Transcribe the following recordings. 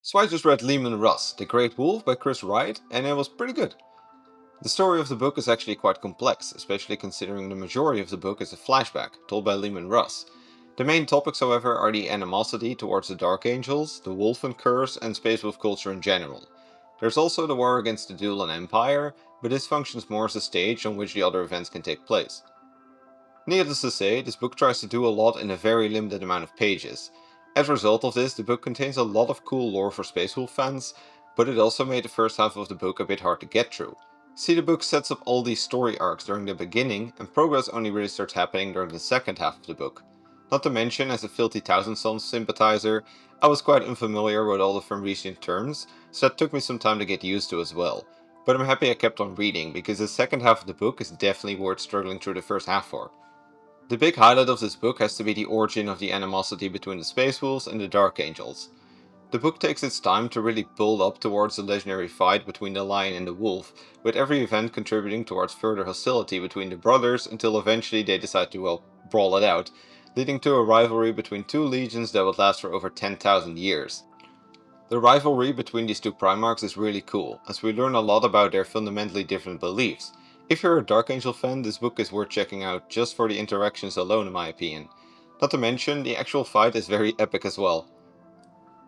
So I just read Leman Russ, The Great Wolf by Wraight, and it was pretty good. The story of the book is actually quite complex, especially considering the majority of the book is a flashback, told by Leman Russ. The main topics, however, are the animosity towards the Dark Angels, the Wolfen curse, and space wolf culture in general. There's also the war against the Duelan Empire, but this functions more as a stage on which the other events can take place. Needless to say, this book tries to do a lot in a very limited amount of pages. As a result of this, the book contains a lot of cool lore for Space Wolf fans, but it also made the first half of the book a bit hard to get through. See, the book sets up all these story arcs during the beginning, and progress only really starts happening during the second half of the book. Not to mention, as a Filthy Thousand Sons sympathizer, I was quite unfamiliar with all the Fenrisian terms, so that took me some time to get used to as well. But I'm happy I kept on reading, because the second half of the book is definitely worth struggling through the first half for. The big highlight of this book has to be the origin of the animosity between the Space Wolves and the Dark Angels. The book takes its time to really build up towards the legendary fight between the Lion and the Wolf, with every event contributing towards further hostility between the brothers until eventually they decide to, well, brawl it out, leading to a rivalry between two legions that would last for over 10,000 years. The rivalry between these two Primarchs is really cool, as we learn a lot about their fundamentally different beliefs. If you're a Dark Angel fan, this book is worth checking out just for the interactions alone in my opinion. Not to mention, the actual fight is very epic as well.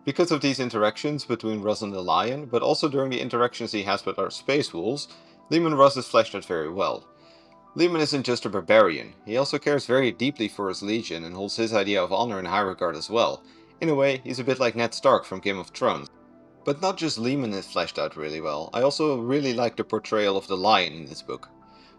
Because of these interactions between Russ and the Lion, but also during the interactions he has with our Space Wolves, Leman Russ is fleshed out very well. Leman isn't just a barbarian, he also cares very deeply for his legion and holds his idea of honor in high regard as well. In a way, he's a bit like Ned Stark from Game of Thrones. But not just Leman is fleshed out really well, I also really like the portrayal of the Lion in this book.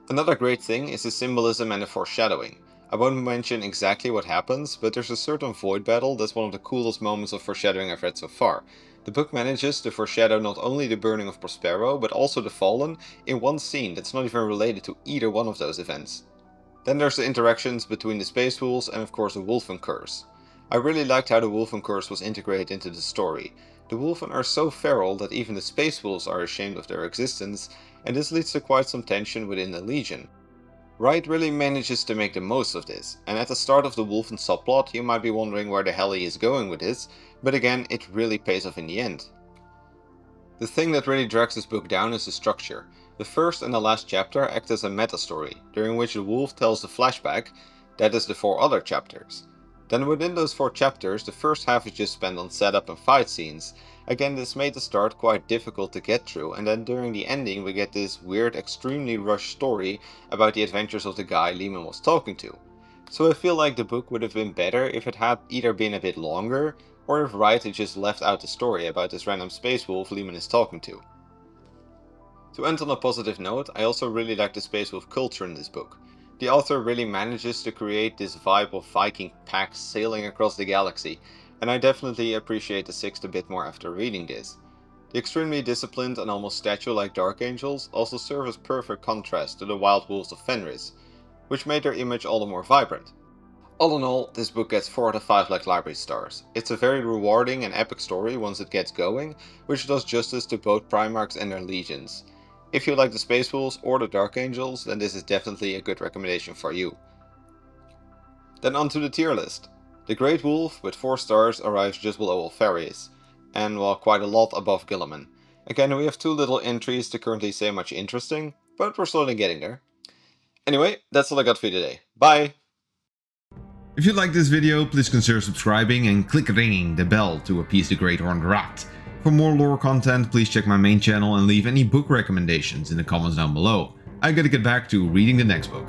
Another great thing is the symbolism and the foreshadowing. I won't mention exactly what happens, but there's a certain void battle that's one of the coolest moments of foreshadowing I've read so far. The book manages to foreshadow not only the burning of Prospero, but also the Fallen, in one scene that's not even related to either one of those events. Then there's the interactions between the Space Wolves and of course the Wolfen curse. I really liked how the Wolfen curse was integrated into the story. The Wolfen are so feral that even the Space Wolves are ashamed of their existence, and this leads to quite some tension within the Legion. Wraight really manages to make the most of this, and at the start of the Wolfen subplot you might be wondering where the hell he is going with this, but again it really pays off in the end. The thing that really drags this book down is the structure. The first and the last chapter act as a meta-story, during which the wolf tells the flashback, that is the 4 other chapters. Then within those 4 chapters, the first half is just spent on setup and fight scenes. Again, this made the start quite difficult to get through, and then during the ending we get this weird, extremely rushed story about the adventures of the guy Leman was talking to. So I feel like the book would have been better if it had either been a bit longer, or if Wraight had just left out the story about this random space wolf Leman is talking to. To end on a positive note, I also really like the space wolf culture in this book. The author really manages to create this vibe of Viking packs sailing across the galaxy, and I definitely appreciate the 6th a bit more after reading this. The extremely disciplined and almost statue-like Dark Angels also serve as perfect contrast to the wild wolves of Fenris, which made their image all the more vibrant. All in all, this book gets 4 out of 5 like library stars. It's a very rewarding and epic story once it gets going, which does justice to both Primarchs and their legions. If you like the Space Wolves or the Dark Angels, then this is definitely a good recommendation for you. Then on to the tier list. The Great Wolf with 4 stars arrives just below Alpharius, and well, quite a lot above Guilliman. Again, we have too little entries to currently say much interesting, but we're slowly getting there. Anyway, that's all I got for you today. Bye! If you liked this video, please consider subscribing and click ringing the bell to appease the Great Horned Rat. For more lore content, please check my main channel and leave any book recommendations in the comments down below. I gotta get back to reading the next book.